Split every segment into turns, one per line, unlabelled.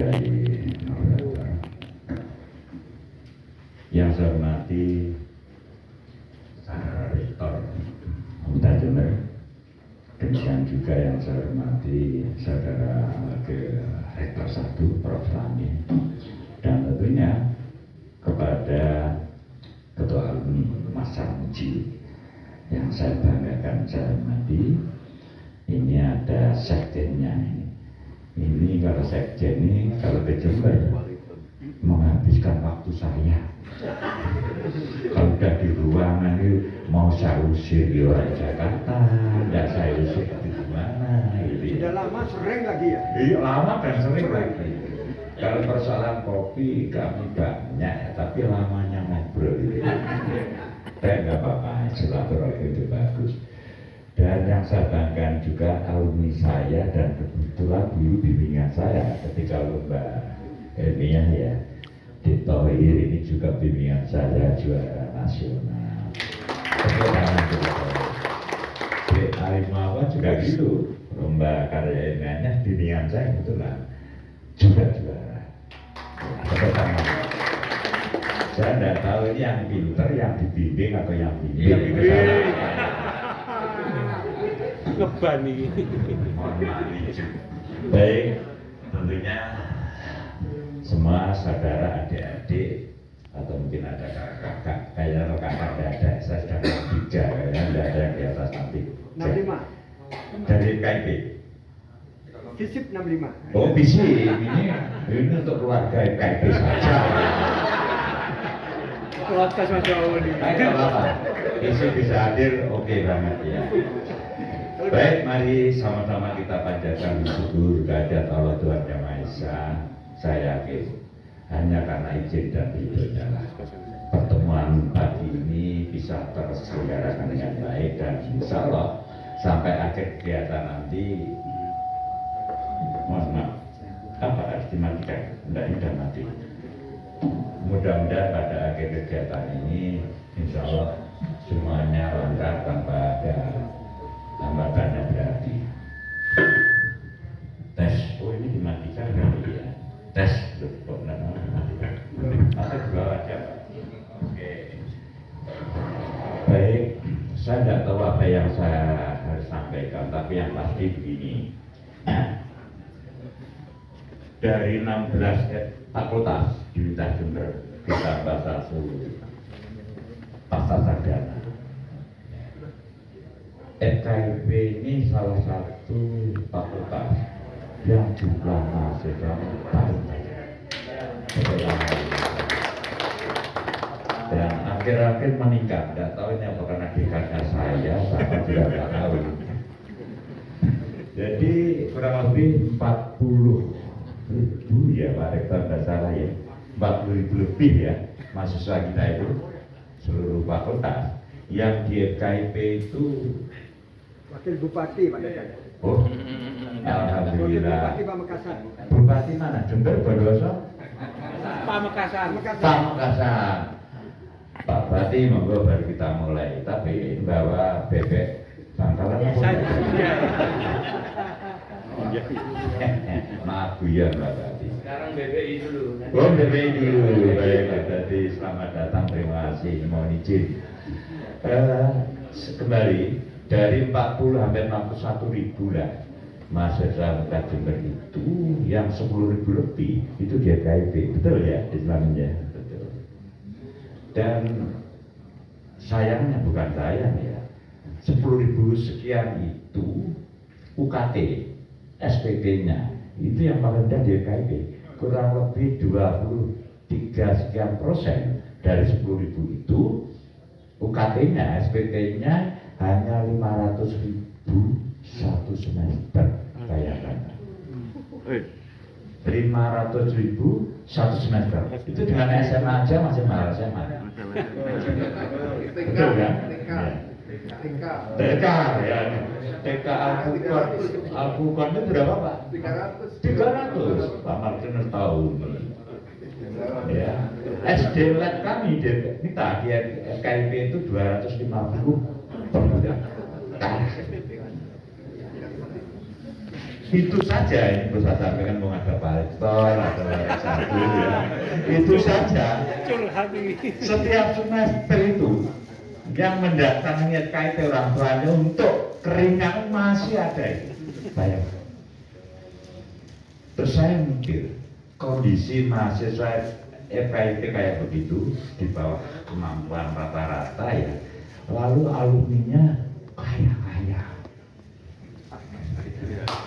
dari yang saya hormati Saudara Rektor Huta Jember, demikian juga yang saya hormati Saudara Wakil Rektor 1 Prof. Rami, dan tentunya kepada Ketua Alumni Mas Sarmuji yang saya banggakan, saya hormati. Ini ada sekjennya ini kalau sekjen ini kalau ke Jember menghabiskan waktu saya. Kalau udah di ruangan itu mau saya usir di orang Jakarta, tidak saya usir di mana gitu.
Sudah lama sering lagi ya?
Iya lama dan sering lagi. Kalau persoalan kopi kami banyak, tapi lamanya ngobrol gitu. Nggak apa-apa, silaturahmi itu bagus. Dan yang saya banggakan juga alumni saya dan kebetulan dulu bimbingan saya ketika lomba ilmiah ya. Di Tohir ini juga bimbingan saya juara nasional. Di Alimawa juga gitu, lomba karya ilmiahnya bimbingan saya kebetulan juga juara. Pertama, saya tidak tahu ini yang pinter, yang dibimbing atau yang bimbing.
Ngeban ini.
Baik, tentunya semua saudara adik-adik atau mungkin ada kakak, kayaknya kalau kakak tidak ada, saya sudah tiga, kayaknya tidak ada yang di atas nanti.
65.
Dari KIP.
Visip 65.
Oh bisa, ini untuk keluarga KIP saja.
Keluarga Mas Jawa ini.
Tidak apa-apa, isi bisa hadir, oke banget ya. Baik, mari sama-sama kita panjatkan syukur kehadirat Allah Tuhan Yang Maha Esa. Saya yakin hanya karena izin dan ridhonya lah pertemuan pagi ini bisa terselenggarakan dengan baik, dan insya Allah sampai akhir kegiatan nanti, mohon maaf, apa harus dimatikan? Tidak, ini sudah mati. Mudah-mudahan pada akhir kegiatan ini insya Allah semuanya lancar tanpa ada hambatan yang berarti. Tes, oh ini dimatikan berarti ya. Tes, kok enggak mau dimatikan? Atau di bawah aja Pak? Oke. Baik, saya tidak tahu apa yang saya harus sampaikan, tapi yang pasti begini. Dari 16 fakultas di Huta Jember ditambah 1 pasca sarjana. FKIP ini salah satu fakultas yang jumlah mahasiswa paling banyak. Dan akhir-akhir meningkat, tidak tahu ini apa karena dekatnya saya, sama juga tidak tahu. Jadi kurang lebih 40.000 ya Pak Rektor, tidak salah ya, 40.000 lebih ya mahasiswa kita itu seluruh fakultas. Yang di FKIP itu
Wakil Bupati Pak Dekan.
oh,
Wakil
alhamdulillah.
Bupati Pamekasan.
Bupati mana? Jember, Bondowoso?
Pamekasan.
Pamekasan. Pak Bupati monggo baru kita mulai, tapi bawa bebek Bangkalan apa? Maaf Buyan Pak Bupati.
Sekarang BBI dulu.
Oh BBI dulu, baik Pak Bupati, selamat datang, terima kasih, mohon izin. Kembali dari 40 hampir 61.000 lah mahasiswa Huta Jember itu, yang 10.000 lebih itu dia KIP, betul ya Islamnya, betul. Dan sayangnya bukan sayang ya, 10.000 sekian itu UKT, SPP-nya itu yang paling rendah di KIP, kurang lebih 23 sekian % dari 10.000 itu UKT-nya, SPP-nya hanya 500.000 satu semester, bayangkan. 500.000 satu semester. Itu dengan SMA aja masih mahal SMA. Betul kan? TK ya. TK Alpukat itu berapa Pak? 300. Pak Martinus tahu nih. Ya. SD lab kami kita di KIP itu 250 per bulan. Itu saja ini bisa sampaikan mau ada Pak Rektor atau satu ya. Itu saja.
Curhat ini.
Setiap semester itu yang mendatangi KIP orang tuanya untuk keringan masih ada itu. Bayangkan. Terus saya mikir kondisi mahasiswa FKIP kayak begitu di bawah kemampuan rata-rata ya, lalu alumninya kaya-kaya.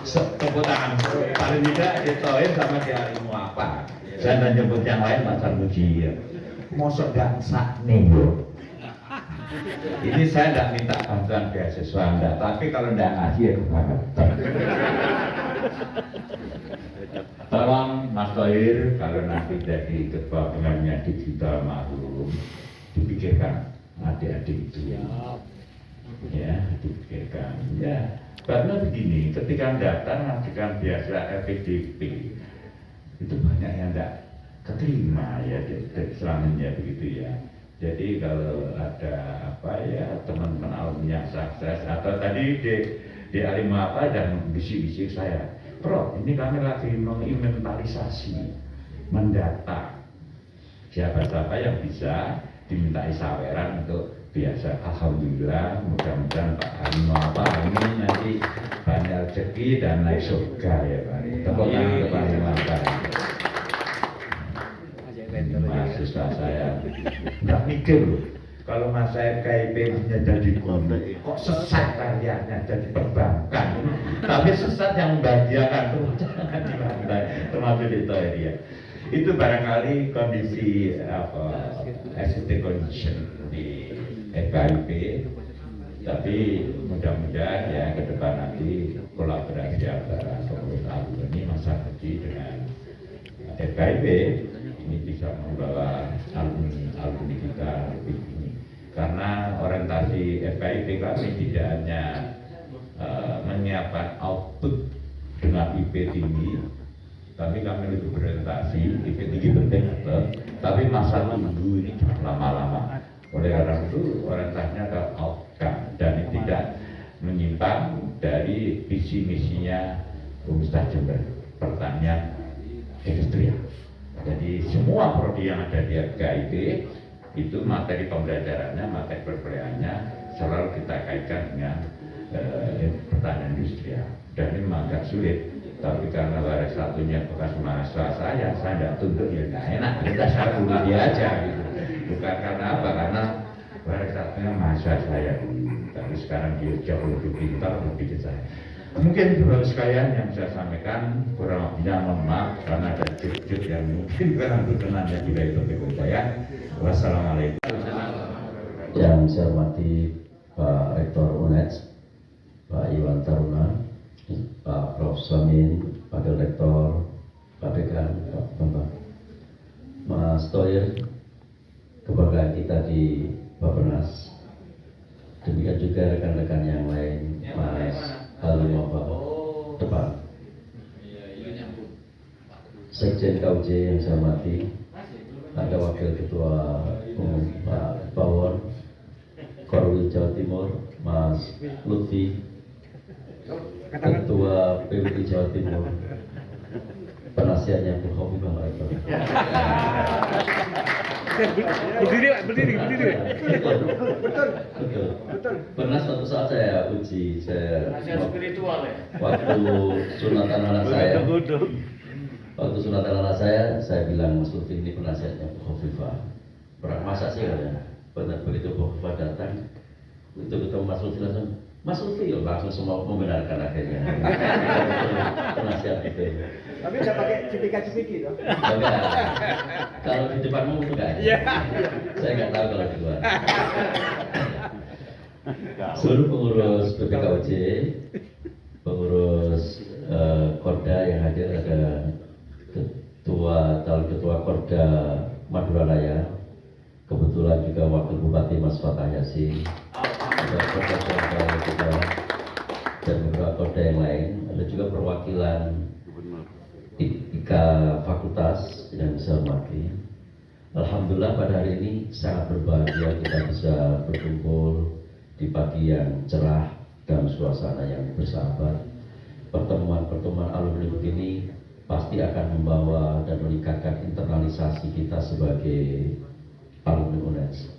Tepuk tangan paling tidak ditoin sama dia ilmu apa. Saya tidak nyebut yang lain macam Muji ya. Mosok gak sakne yo. Ini saya tidak minta bantuan beasiswa Anda, tapi kalau tidak ngaji ya kebangetan. Tolong Mas Tohir kalau nanti jadi ketua pengajian digital maklum dipikirkan adik-adik itu ya, dipikirkan ya. Karena begini, ketika datang ngajikan biasa FPDP itu banyak yang tidak keterima ya, selamanya begitu ya. Jadi kalau ada apa ya teman-teman alumni yang sukses atau tadi di Alimah apa dan bisik-bisik saya, Prof, ini kami lagi menginventarisasi, mendata siapa-siapa yang bisa dimintai saweran untuk biasa. Alhamdulillah, mudah-mudahan Pak Alimah apa ini nanti banyak rezeki dan naik surga ya Pak. Tepuk tangan ke Pak Alimah Pak. Mahasiswa saya nggak mikir loh, kalau masa FKIP nya jadi guru kok sesat karyanya jadi perbankan, tapi sesat yang membahagiakan tuh jangan dibantai, termasuk di ya. Itu barangkali kondisi apa existing condition di FKIP, tapi mudah-mudahan ya ke depan nanti kolaborasi antara pengurus alumni masa kecil dengan FKIP ini bisa membawa alumni kita lebih ini, karena orientasi FKIP kami tidak hanya menyiapkan output dengan IP tinggi, tapi kami lebih berorientasi IP tinggi penting tapi masa nunggu ini jangan lama-lama. Oleh karena itu orientasinya ke outcome dan tidak menyimpang dari visi misinya Universitas Jember, pertanian industrial. Jadi semua prodi yang ada di FKIP itu materi pembelajarannya, materi perkuliahannya selalu kita kaitkan dengan pertanian industrial. Dan ini memang agak sulit, tapi karena waris satunya bekas mahasiswa saya tidak tuntut ya nggak enak, kita saya dulu dia aja gitu. Bukan karena apa, karena waris satunya mahasiswa saya dulu, tapi sekarang dia jauh lebih pintar lebih dari saya. Mungkin itu baru sekalian yang saya sampaikan, kurang lebihnya mohon maaf karena ada jut-jut yang mungkin kurang berkenan ya bila itu saya. Wassalamualaikum.
Yang saya hormati Pak Rektor UNED, Pak Iwan Taruna, Pak Prof. Samin, Wakil Rektor, Pak Dekan, Pak Bambang, Mas Tohir, kebanggaan kita di Bappenas. Demikian juga rekan-rekan yang lain, Mas Halimah Pak Depan, Sekjen KUJ yang saya hormati, ada Wakil Ketua Umum Pak Bawon, Korwil Jawa Timur, Mas Lutfi, Ketua PWI Jawa Timur, penasihatnya Bu Khofifah Pak Rektor.
Berdiri.
Betul. Pernah suatu saat saya uji,
Spiritual ya.
waktu sunatan anak saya bilang Mas Lutfi ini penasihatnya Bu Khofifah. Masa sih katanya, benar begitu Bu Khofifah datang, itu ketemu Mas Lutfi langsung, Mas Lutfi langsung semua membenarkan akhirnya. Penasihat itu.
Tapi udah pakai cipika-cipiki toh.
Enggak. Kalau di depanmu itu enggak.
Iya.
Saya nggak tahu kalau di luar. Seluruh pengurus BPKUJ, pengurus Korda yang hadir, ada calon ketua Korda Madura Raya, kebetulan juga Wakil Bupati Mas Fatah Yasin, ada Korda kita dan beberapa Korda yang lain, ada juga perwakilan 3 fakultas yang saya hormati. Alhamdulillah pada hari ini sangat berbahagia kita bisa berkumpul di pagi yang cerah dan suasana yang bersahabat. pertemuan-pertemuan alumni begini pasti akan membawa dan meningkatkan internalisasi kita sebagai alumni UNES.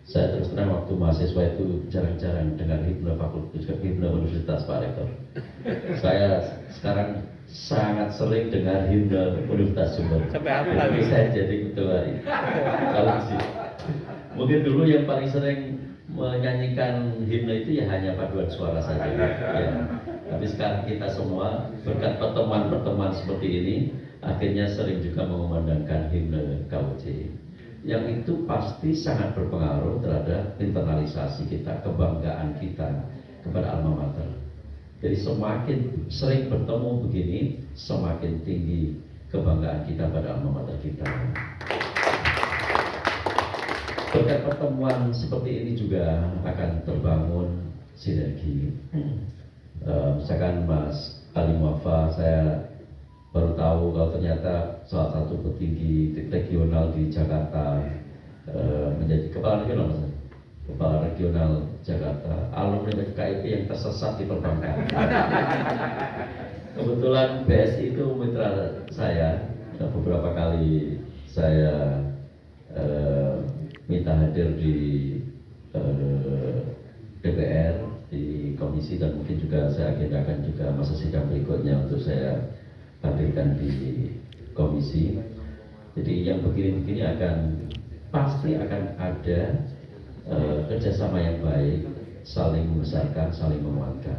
Saya terus terang waktu mahasiswa itu jarang-jarang dengar himne fakultas, himne universitas Pak Rektor. Saya sekarang sangat sering dengar himne Universitas Jember.
Sampai hafal.
Tapi saya jadi ketua kalasi. Mungkin dulu yang paling sering menyanyikan himne itu ya hanya paduan suara saja. Ya. Tapi sekarang kita semua berkat pertemuan-pertemuan seperti ini akhirnya sering juga mengumandangkan himne KUJ. Yang itu pasti sangat berpengaruh terhadap internalisasi kita, kebanggaan kita kepada alma mater. Jadi semakin sering bertemu begini, semakin tinggi kebanggaan kita pada alma mater kita. Berkat pertemuan seperti ini juga akan terbangun sinergi. Misalkan Mas Ali Muafa, saya baru tahu kalau ternyata salah satu petinggi regional di Jakarta menjadi kepala regional, Mas. Kepala regional Jakarta, alumni FKIP yang tersesat di perbankan. Kebetulan BSI itu mitra saya, beberapa kali saya minta hadir di DPR, di komisi, dan mungkin juga saya agendakan juga masa sidang berikutnya untuk saya hadirkan di komisi. Jadi yang begini-begini pasti akan ada kerjasama yang baik, saling membesarkan, saling menguatkan.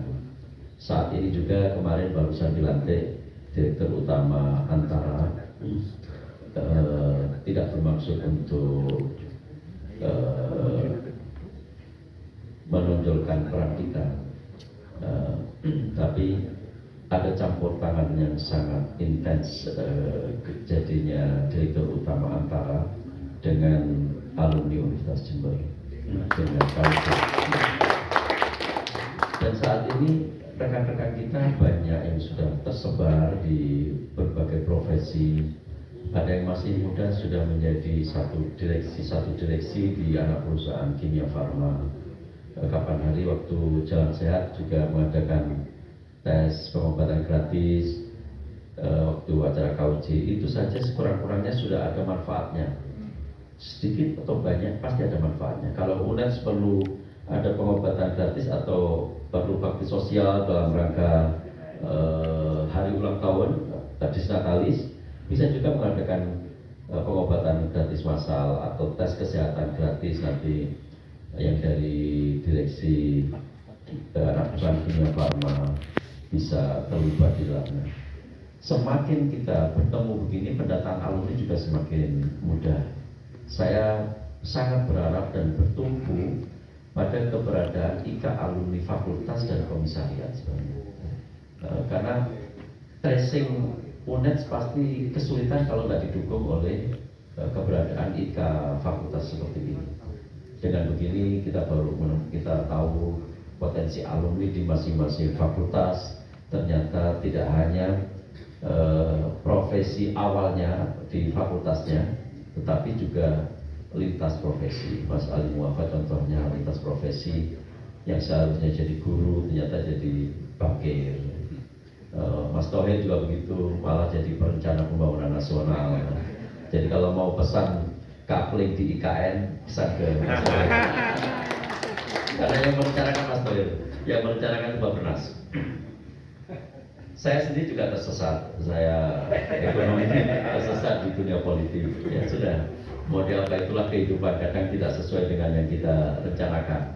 Saat ini juga kemarin barusan dilantik Direktur Utama Antara, tidak bermaksud untuk menonjolkan peran kita, tapi ada campur tangan yang sangat intens jadinya Direktur Utama Antara dengan alumni Universitas Jember, dengan kampus. Dan saat ini rekan-rekan kita banyak yang sudah tersebar di berbagai profesi. Ada yang masih muda sudah menjadi satu direksi di anak perusahaan Kimia Farma. Kapan hari waktu Jalan Sehat juga mengadakan tes pengobatan gratis, waktu acara KUJ, itu saja sekurang-kurangnya sudah ada manfaatnya. Sedikit atau banyak pasti ada manfaatnya. Kalau UNES perlu ada pengobatan gratis atau perlu bakti sosial dalam rangka hari ulang tahun, Disnatalis, bisa juga mengadakan pengobatan gratis massal atau tes kesehatan gratis nanti yang dari direksi anak perusahaan Kimia Farma bisa terlibat di dalamnya. Semakin kita bertemu begini, pendataan alumni juga semakin mudah. Saya sangat berharap dan bertumpu pada keberadaan IKA alumni fakultas dan komisariat sebenarnya. Karena tracing UNES pasti kesulitan kalau nggak didukung oleh keberadaan IKA fakultas seperti ini. Dengan begini kita tahu potensi alumni di masing-masing fakultas. Ternyata tidak hanya profesi awalnya di fakultasnya, tetapi juga lintas profesi. Mas Ali Muafa contohnya lintas profesi, yang seharusnya jadi guru ternyata jadi bakir. Mas Tohir juga begitu, malah jadi perencana pembangunan nasional. Jadi kalau mau pesan coupling di IKN, pesan ke Mas Tohir. Karena yang merencanakan Mas Tohir, yang merencanakan Mbak Bernas. Saya sendiri juga tersesat, saya ekonomi tersesat di dunia politik. Ya sudah, model apa itulah kehidupan, kadang tidak sesuai dengan yang kita rencanakan.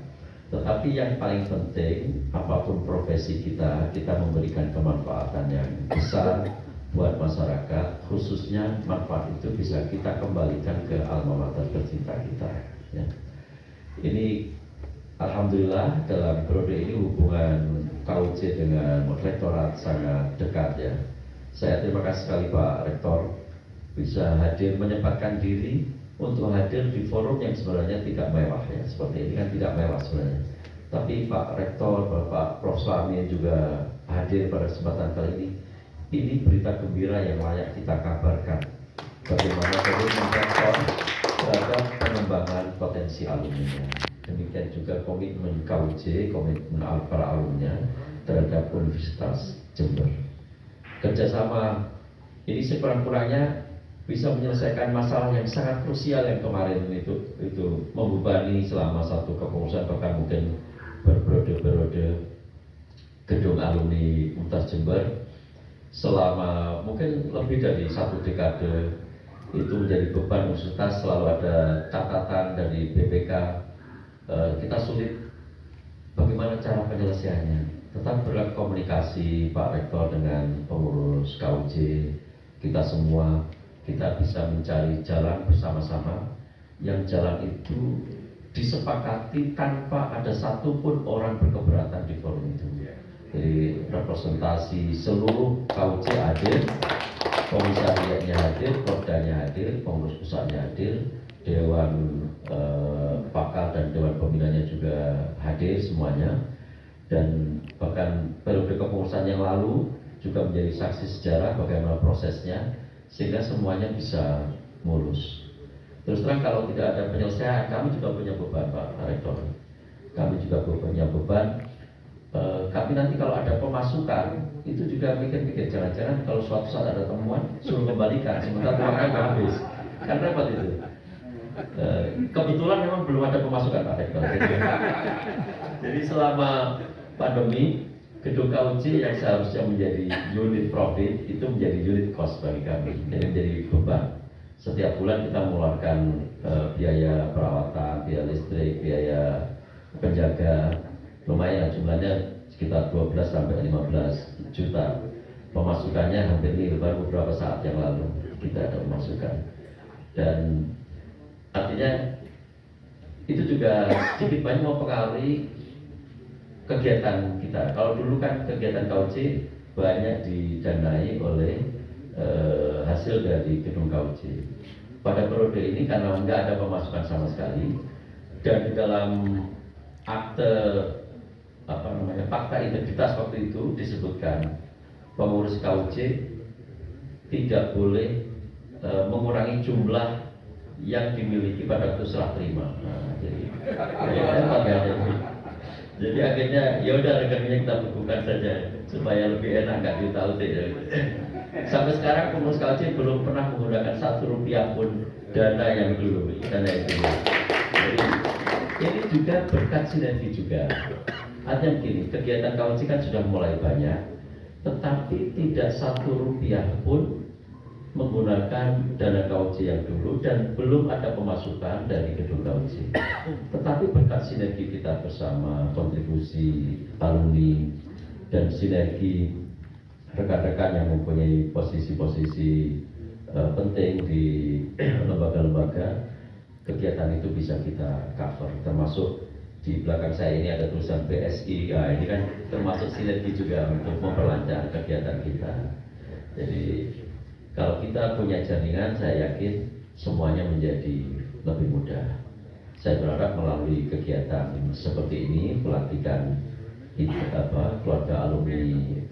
Tetapi yang paling penting, apapun profesi kita memberikan kemanfaatan yang besar buat masyarakat, khususnya manfaat itu bisa kita kembalikan ke alma mater tercinta kita. Ya. Ini alhamdulillah dalam periode ini hubungan KUJ dengan rektorat sangat dekat ya. Saya terima kasih sekali Pak Rektor bisa hadir, menyempatkan diri untuk hadir di forum yang sebenarnya tidak mewah ya. Seperti ini kan tidak mewah sebenarnya. Tapi Pak Rektor, Bapak Prof. Suami juga hadir pada kesempatan kali ini. Ini berita gembira yang layak kita kabarkan. Bagaimana komitmen rektor terhadap pengembangan potensi alumninya. Demikian juga komitmen KUJ, komitmen para alumninya terhadap Universitas Jember. Kerjasama ini sekurang-kurangnya bisa menyelesaikan masalah yang sangat krusial yang kemarin itu membebani selama satu kepengurusan, bahkan mungkin berperiode-periode gedung alumni Universitas Jember selama mungkin lebih dari satu dekade. Itu menjadi beban universitas, selalu ada catatan dari BPK. Kita sulit bagaimana cara penyelesaiannya. Tetap berkomunikasi Pak Rektor dengan pengurus KUJ, kita semua, kita bisa mencari jalan bersama-sama, yang jalan itu disepakati tanpa ada satupun orang berkeberatan di forum itu. Jadi representasi seluruh KUJ hadir, komisariatnya hadir, pordanya hadir, pengurus pusatnya hadir, dewan pakar dan dewan pembinanya juga hadir semuanya, dan bahkan periode kepengurusan yang lalu juga menjadi saksi sejarah bagaimana prosesnya sehingga semuanya bisa mulus. Terus terang kalau tidak ada penyelesaian, kami juga punya beban Pak Rektor, kami juga punya beban. Kami nanti kalau ada pemasukan itu juga mikir-mikir, jangan-jangan kalau suatu saat ada temuan suruh kembalikan sementara uangnya nggak habis. Karena apa itu? Kebetulan memang belum ada pemasukan Pak Rektor. Jadi selama pandemi, gedung KUJ yang seharusnya menjadi unit profit itu menjadi unit cost bagi kami. Jadi menjadi beban. Setiap bulan kita mengeluarkan biaya perawatan, biaya listrik, biaya penjaga. Lumayan jumlahnya sekitar 12 sampai 15 juta. Pemasukannya hampir nil, baru beberapa saat yang lalu kita ada pemasukan. Dan artinya itu juga sedikit banyak mempengaruhi kegiatan kita. Kalau dulu kan kegiatan KUJ banyak didanai oleh hasil dari gedung KUJ. Pada periode ini karena nggak ada pemasukan sama sekali, dan di dalam akte fakta integritas waktu itu disebutkan pengurus KUJ tidak boleh mengurangi jumlah yang dimiliki pada waktu serah terima. Jadi akhirnya ya udah rekeningnya kita bukukan saja supaya lebih enak, nggak ditahu deh. Sampai sekarang pengurus KUJ belum pernah menggunakan Rp1 pun dana yang dulu, dana itu. Jadi ini juga berkat sinergi juga. Artinya begini, kegiatan KUJ kan sudah mulai banyak, tetapi tidak Rp1 pun menggunakan dana KUJ yang dulu dan belum ada pemasukan dari gedung KUJ. Tetapi berkat sinergi kita bersama, kontribusi alumni dan sinergi rekan-rekan yang mempunyai posisi-posisi penting di lembaga-lembaga, kegiatan itu bisa kita cover. Termasuk di belakang saya ini ada tulisan BSI, nah, ini kan termasuk sinergi juga untuk memperlancar kegiatan kita. Jadi kalau kita punya jaringan, saya yakin semuanya menjadi lebih mudah. Saya berharap melalui kegiatan seperti ini, pelantikan keluarga alumni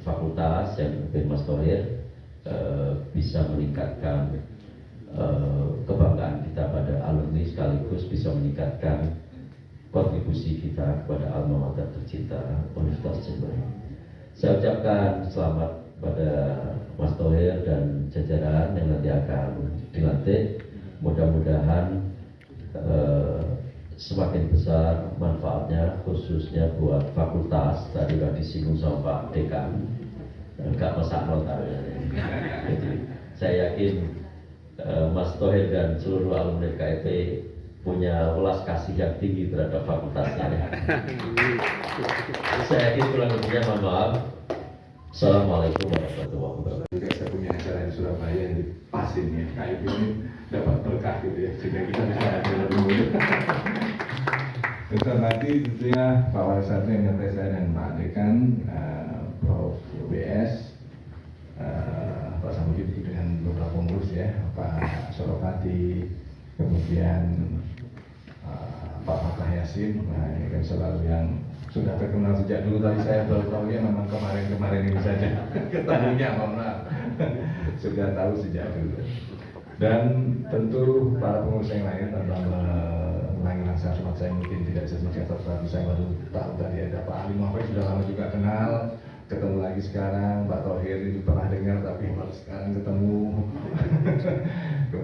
fakultas yang Ben Mas Thohir bisa meningkatkan kebanggaan kita pada alumni, sekaligus bisa meningkatkan kontribusi kita kepada alma mater tercinta Universitas Jember. Saya ucapkan selamat pada Mas Thohir dan jajaran yang nanti akan dilantik. Mudah-mudahan semakin besar manfaatnya, khususnya buat fakultas. Tadi sudah disinggung sama Pak Dekan, nggak masak nota. Jadi saya yakin Mas Thohir dan seluruh alumni KIP punya welas kasih yang tinggi terhadap fakultasnya. Saya yakin kurang lebihnya, mohon maaf. Assalamualaikum warahmatullahi wabarakatuh.
Juga saya punya acara di Surabaya yang di Pasin ya, KIP ini dapat berkah gitu ya, sehingga kita bisa hadir lebih mudah. Kita nanti tentunya Pak Wali Satu yang nyantai saya dan Pak Dekan, Prof. UBS, Pak Samudji dengan beberapa pengurus ya, Pak Sorokati, kemudian Pak Fatah Yasin. Nah ini kan selalu yang sudah terkenal sejak dulu, tadi saya baru tahu ya memang kemarin ini saja ketemunya, mohon maaf. Sudah tahu sejak dulu. Dan tentu para pengurus yang lain tanpa mengulangi rasa hormat saya mungkin tidak bisa singkat, tapi saya baru tahu tadi ada Pak Ali Muhammad, sudah lama juga kenal, ketemu lagi sekarang. Pak Thohir ini pernah dengar tapi baru sekarang ketemu.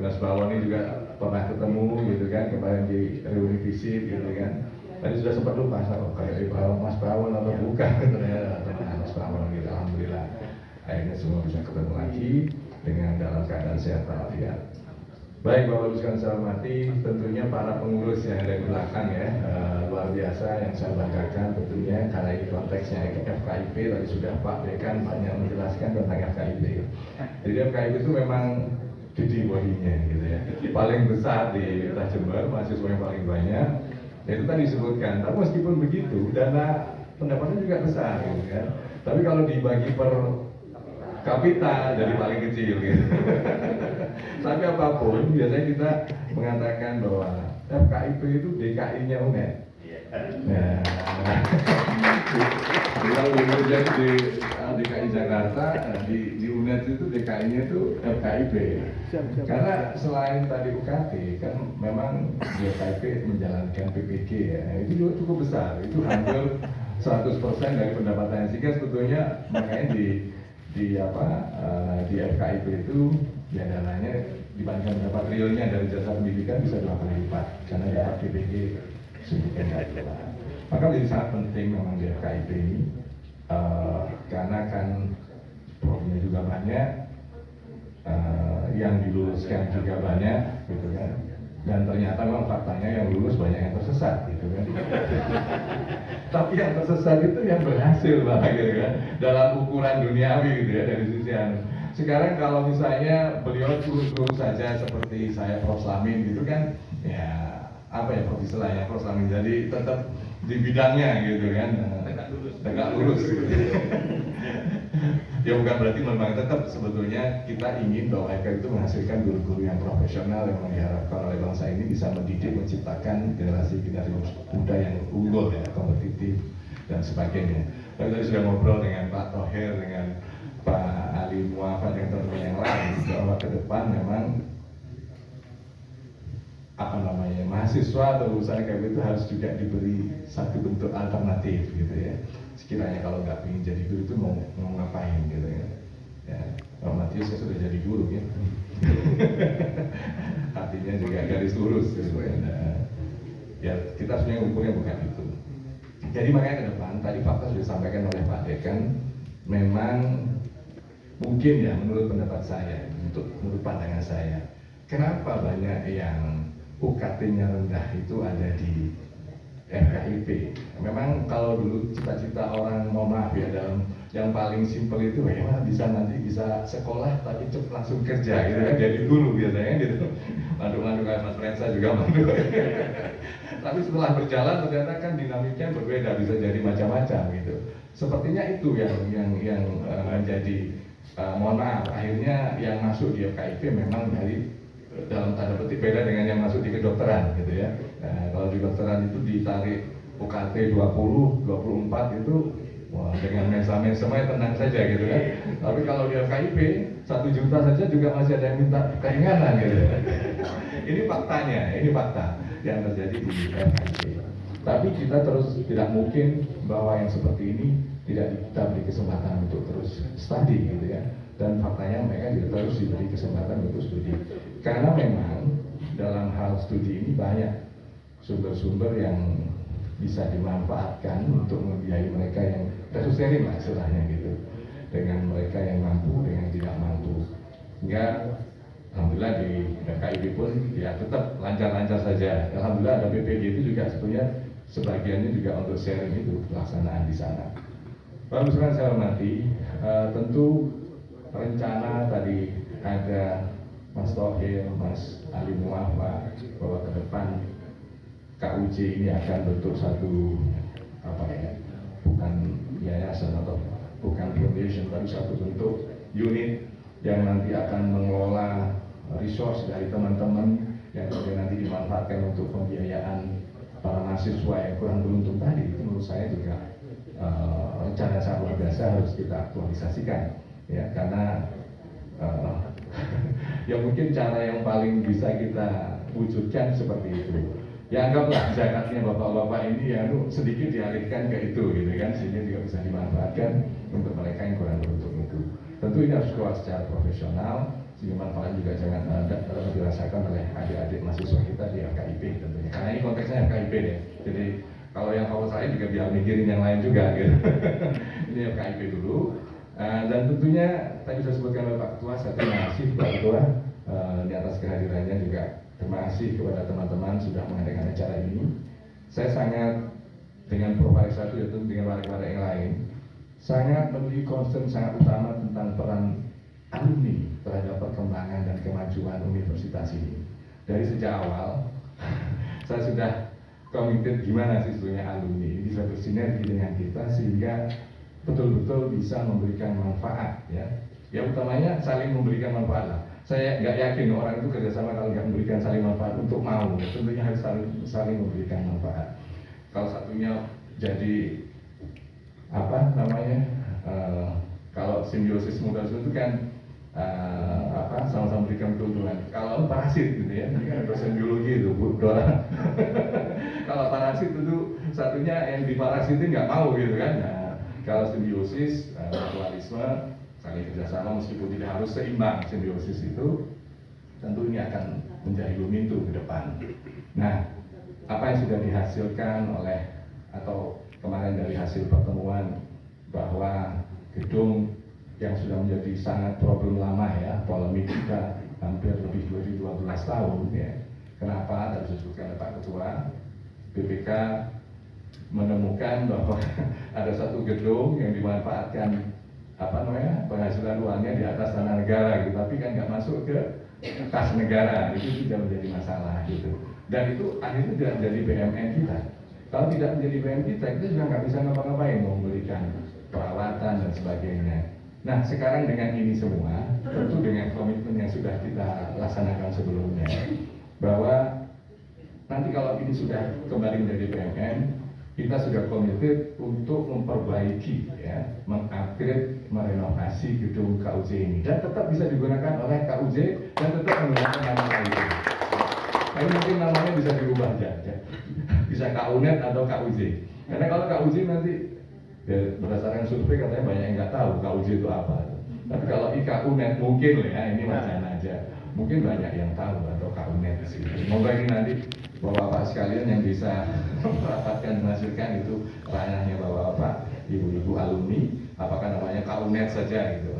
Mas Bawon ini juga pernah ketemu gitu kan, kemarin di reuni visit gitu kan. Tadi sudah sempat lupa, kayak Mas Bawon atau bukan, ternyata Mas Bawon gitu. Alhamdulillah akhirnya semua bisa ketemu lagi dengan dalam keadaan sehat walafiat. Baik Bapak Ibu sekalian saya hormati, tentunya para pengurus yang ada di belakang ya, luar biasa yang saya banggakan tentunya karena ini konteksnya FKIP, tadi sudah Pak Dekan banyak menjelaskan tentang FKIP. Jadi FKIP itu memang gede bodinya gitu ya, paling besar di Kota Jember, mahasiswa yang paling banyak. Ya, itu tadi disebutkan, tapi meskipun begitu dana pendapatnya juga besar gitu kan. Tapi kalau dibagi per kapita jadi paling kecil gitu. Tapi apapun, biasanya kita mengatakan bahwa FKIP itu DKI-nya UNED. Nah, kalau kemudian di DKI Jakarta, di UNED itu DKI-nya itu FKIP. Karena selain tadi UKT, kan memang FKIP menjalankan PPG ya, itu juga cukup besar. Itu hampir 100% dari pendapatannya. Sehingga sebetulnya makanya di FKIP itu ya dananya dibandingkan mendapat realnya dari jasa pendidikan bisa 2 kali lipat karena dapat PPG suntikan dana. Maka menjadi sangat penting memang di FKIP ini karena kan programnya juga banyak, yang diluluskan juga banyak gitu kan. Dan ternyata memang faktanya yang lulus banyak yang tersesat gitu kan. Tapi yang tersesat itu yang berhasil malah gitu kan, dalam ukuran duniawi gitu ya dari sisi sekarang kalau misalnya beliau lurus saja seperti saya Prof Slamin gitu kan, ya apa ya Prof istilahnya Prof Slamin, jadi tetap di bidangnya gitu kan, tegak lurus gitu. Ya bukan berarti memang tetap sebetulnya kita ingin bahwa FK itu menghasilkan guru-guru yang profesional yang diharapkan oleh bangsa ini bisa mendidik, menciptakan generasi muda yang unggul ya, kompetitif dan sebagainya. Tapi tadi sudah ngobrol dengan Pak Thohir, dengan Pak Ali Muafat dan teman-teman yang lain bahwa ke depan memang mahasiswa atau lulusan FKIP itu harus juga diberi satu bentuk alternatif gitu ya. Sekiranya kalau nggak ingin jadi guru itu mau ngapain gitu ya. Ya, Pak Matius saya sudah jadi guru ya. Artinya juga garis lurus gitu ya. Nah, ya kita sebenarnya ukurnya bukan itu. Jadi makanya ke depan tadi fakta sudah disampaikan oleh Pak Dekan, memang mungkin ya menurut pendapat saya, menurut pandangan saya, kenapa banyak yang UKT-nya rendah itu ada di FKIP. Memang kalau dulu cita-cita orang, mohon maaf ya, dalam yang paling simpel itu bagaimana bisa nanti bisa sekolah tapi cepat langsung kerja gitu kan, jadi guru biasanya gitu. Mandu-mandu kayak Mas Prensa juga mandu. Tapi setelah berjalan ternyata kan dinamiknya berbeda, bisa jadi macam-macam gitu. Sepertinya itu yang menjadi mohon maaf, akhirnya yang masuk di FKIP memang dari dalam tanda petik beda dengan yang masuk di kedokteran gitu ya. Nah, kalau di kedokteran itu ditarik UKT 20, 24 itu wah, dengan mensamen semuanya tenang saja gitu kan. Tapi kalau di FKIP 1 juta saja juga masih ada yang minta keringanan gitu. Ini faktanya, ini fakta yang terjadi di FKIP. Tapi kita terus tidak mungkin bahwa yang seperti ini tidak kita beri kesempatan untuk terus studi gitu ya. Dan faktanya mereka juga terus diberi kesempatan untuk studi. Karena memang dalam hal studi ini banyak sumber-sumber yang bisa dimanfaatkan untuk membiayai mereka yang resursering lah istilahnya gitu, dengan mereka yang mampu dengan yang tidak mampu. Sehingga alhamdulillah di FKIP pun ya tetap lancar-lancar saja. Alhamdulillah ada PPG itu juga sebetulnya sebagiannya juga untuk sharing itu pelaksanaan di sana. Bapak Ibu saya hormati, tentu rencana tadi ada Mas Thohir, Mas Ali Muafat bahwa ke depan KUJ ini akan bentuk satu bukan yayasan atau bukan foundation, tapi satu bentuk unit yang nanti akan mengelola resource dari teman-teman yang kemudian nanti dimanfaatkan untuk pembiayaan para mahasiswa yang kurang beruntung tadi. Itu menurut saya juga rencana sangat luar biasa, harus kita aktualisasikan ya, karena ya mungkin cara yang paling bisa kita wujudkan seperti itu. Ya anggaplah zakatnya bapak-bapak ini ya sedikit dialihkan ke itu gitu kan, sehingga juga bisa dimanfaatkan untuk mereka yang kurang beruntung itu. Tentu ini harus keluar secara profesional, sehingga manfaat juga jangan dirasakan oleh adik-adik mahasiswa kita di FKIP tentunya. Karena ini konteksnya FKIP deh. Jadi kalau yang favorit saya juga biar mikirin yang lain juga gitu. Ini FKIP dulu. Dan tentunya tadi sudah sebutkan oleh Pak Ketua, saya terima kasih Pak Ketua di atas kehadirannya, juga terima kasih kepada teman-teman sudah mengadakan acara ini. Saya sangat dengan Prof. Satu yaitu dengan warga-warga yang lain sangat memiliki concern sangat utama tentang peran alumni terhadap perkembangan dan kemajuan universitas ini. Dari sejak awal saya sudah komited gimana sih sebetulnya alumni ini bisa bersinergi dengan kita sehingga betul-betul bisa memberikan manfaat, ya. Ya utamanya saling memberikan manfaat lah. Saya nggak yakin orang itu kerjasama kalau nggak memberikan saling manfaat untuk mau, tentunya harus saling memberikan manfaat. Kalau satunya jadi apa namanya, kalau simbiosis mutualisme itu kan sama-sama memberikan keuntungan. Kalau parasit gitu ya, ini kan dosen biologi itu Bu Dora. Kalau parasit itu satunya yang diparasitin nggak mau gitu kan. Nah, kalau simbiosis, mutualisme, saling kerjasama meskipun tidak harus seimbang simbiosis itu, tentu ini akan menjadi lumintu ke depan. Nah, apa yang sudah dihasilkan oleh atau kemarin dari hasil pertemuan bahwa gedung yang sudah menjadi sangat problem lama ya, polemik kita hampir lebih 12 tahun ya. Kenapa? Tadi disebutkan oleh Pak Ketua, BPK menemukan bahwa ada satu gedung yang dimanfaatkan penghasilan uangnya di atas tanah negara gitu, tapi kan nggak masuk ke kas negara, itu tidak menjadi masalah gitu. Dan itu akhirnya tidak menjadi BUMN kita. Kalau tidak menjadi BUMN kita juga nggak bisa ngapa-ngapain, memberikan perawatan dan sebagainya. Nah sekarang dengan ini semua, tentu dengan komitmen yang sudah kita laksanakan sebelumnya, bahwa nanti kalau ini sudah kembali menjadi BUMN, kita sudah komited untuk memperbaiki, ya, mengupgrade, merenovasi gedung KUJ ini dan tetap bisa digunakan oleh KUJ dan tetap menggunakan nama KUJ. Tapi mungkin namanya bisa diubah aja, bisa KUNET atau KUJ. Karena kalau KUJ nanti ya, berdasarkan survei katanya banyak yang nggak tahu KUJ itu apa. Tapi kalau IKUNET mungkin ya, ini wacana aja. Mungkin banyak yang tahu atau KUNET di sini. Semoga ini nanti bapak-bapak sekalian yang bisa merapatkan menghasilkan itu ranahnya bapak-bapak, ibu-ibu alumni, apakah namanya KUNET saja gitu.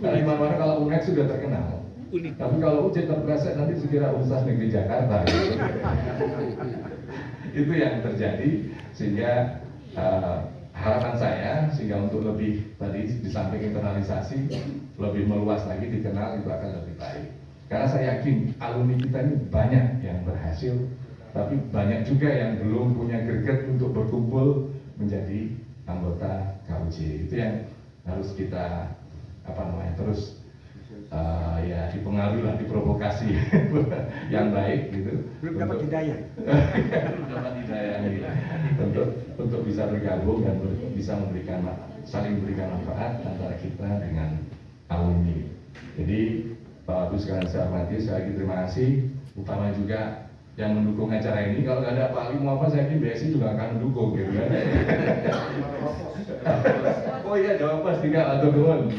Nah, di mana kalau UNED sudah terkenal. Tapi kalau UJ terpleset nanti sekira Universitas Negeri Jakarta gitu. Itu yang terjadi sehingga harapan saya sehingga untuk lebih tadi di samping internalisasi lebih meluas lagi dikenal itu akan lebih baik. Karena saya yakin alumni kita ini banyak yang berhasil, tapi banyak juga yang belum punya greget untuk berkumpul menjadi anggota KUJ. Itu yang harus kita terus ya dipengaruhi lah, diprovokasi yang baik gitu.
Belum dapat hidayah.
Dapat hidayah gitu. Untuk bisa bergabung dan bisa saling memberikan manfaat antara kita dengan alumni. Jadi Bapak Ibu sekalian saya hormati, saya lagi terima kasih, utama juga yang mendukung acara ini. Kalau nggak ada Pak Ali mau apa, saya yakin BSI juga akan mendukung gitu kan. Oh iya, Jawa Pos juga atau nuwun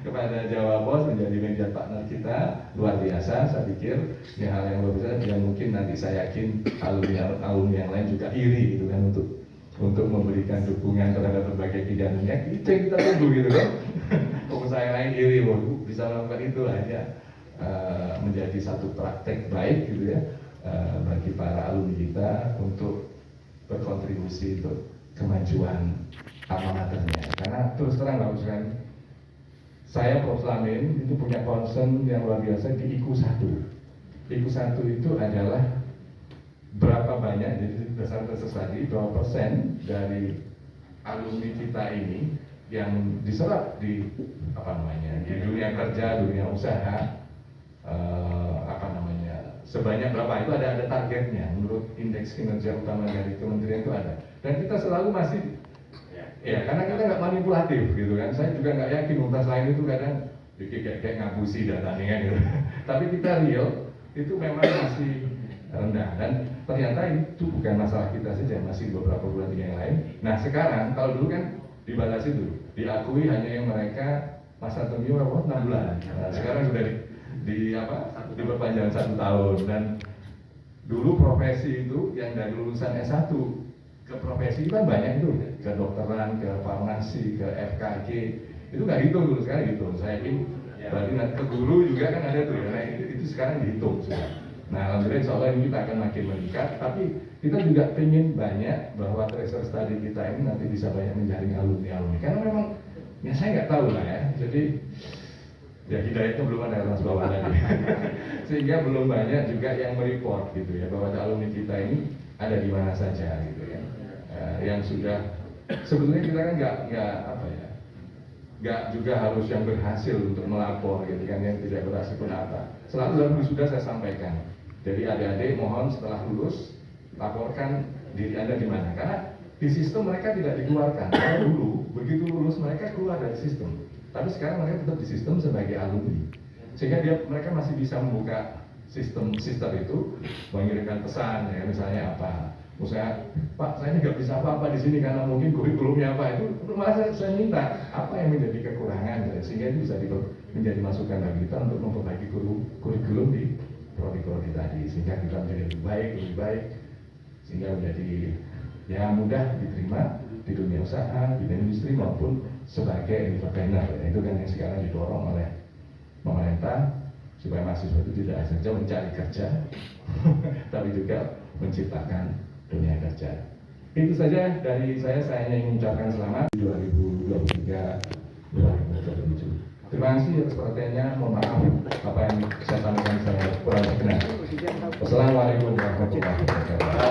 kepada Jawa Pos menjadi media partner kita luar biasa. Saya pikir ini hal yang luar biasa yang mungkin nanti saya yakin alumni yang lain juga iri gitu kan untuk memberikan dukungan terhadap berbagai kegiatannya. Itu yang kita tunggu gitu kan. Pengusaha yang lain iri, bisa melakukan itu aja menjadi satu praktek baik gitu ya bagi para alumni kita untuk berkontribusi untuk kemajuan alma maternya. Karena terus terang Bapak sekalian, saya Prof. Slamin itu punya concern yang luar biasa di IKU 1. IKU 1 itu adalah berapa banyak, jadi berdasarkan tesis tadi, berapa persen dari alumni kita ini yang diserap di di dunia kerja, dunia usaha, sebanyak berapa itu ada targetnya menurut indeks kinerja utama dari kementerian itu ada. Dan kita selalu masih ya karena kita nggak manipulatif gitu kan. Saya juga nggak yakin universitas lain itu kadang kayak ngabusi datanya kan gitu. Tapi kita real itu memang masih rendah dan ternyata itu bukan masalah kita saja, masih beberapa bulan yang lain. Nah sekarang kalau dulu kan dibatasi itu, diakui hanya yang mereka masa tenure 6 bulan. Nah, sekarang sudah diperpanjang 1 tahun. Dan dulu profesi itu yang dari lulusan S1 ke profesi kan banyak itu, ke dokteran, ke farmasi, ke FKG, itu nggak hitung dulu, sekarang hitung. Saya yakin berarti nanti ke guru juga kan ada tuh ya, nah, itu sekarang dihitung sudah. Nah, alhamdulillah insya Allah ini kita akan makin meningkat, tapi kita juga ingin banyak bahwa tracer study kita ini nanti bisa banyak menjaring alumni-alumni, karena memang ya saya nggak tahu lah ya, jadi ya hidayahnya belum ada atas bawah tadi sehingga belum banyak juga yang mereport gitu ya, bahwa alumni kita ini ada di mana saja gitu ya. Yang sudah sebetulnya kita kan nggak juga harus yang berhasil untuk melapor gitu kan, yang tidak berhasil pun apa. Selalu dalam wisuda saya sampaikan, jadi adik-adik mohon setelah lulus laporkan diri Anda di mana, karena di sistem mereka tidak dikeluarkan. Karena dulu begitu lulus mereka keluar dari sistem, tapi sekarang mereka tetap di sistem sebagai alumni, sehingga mereka masih bisa membuka sistem itu, mengirimkan pesan ya, misalnya apa, misalnya Pak saya nggak bisa apa-apa di sini karena mungkin kurikulumnya apa, itu malah saya minta apa yang menjadi kekurangan ya, sehingga itu bisa menjadi masukan bagi kita untuk memperbaiki kurikulum di prodi-prodi tadi, sehingga kita menjadi lebih baik, sehingga menjadi ya mudah diterima di dunia usaha, di industri maupun sebagai entrepreneur. Itu kan yang sekarang didorong oleh pemerintah, supaya mahasiswa itu tidak saja mencari kerja tapi juga menciptakan dunia kerja. Itu saja dari saya hanya ingin mengucapkan selamat 2023-2027. Terima kasih atas perhatiannya, mohon maaf apa yang saya sampaikan saya kurang berkenan. Wassalamualaikum warahmatullahi wabarakatuh.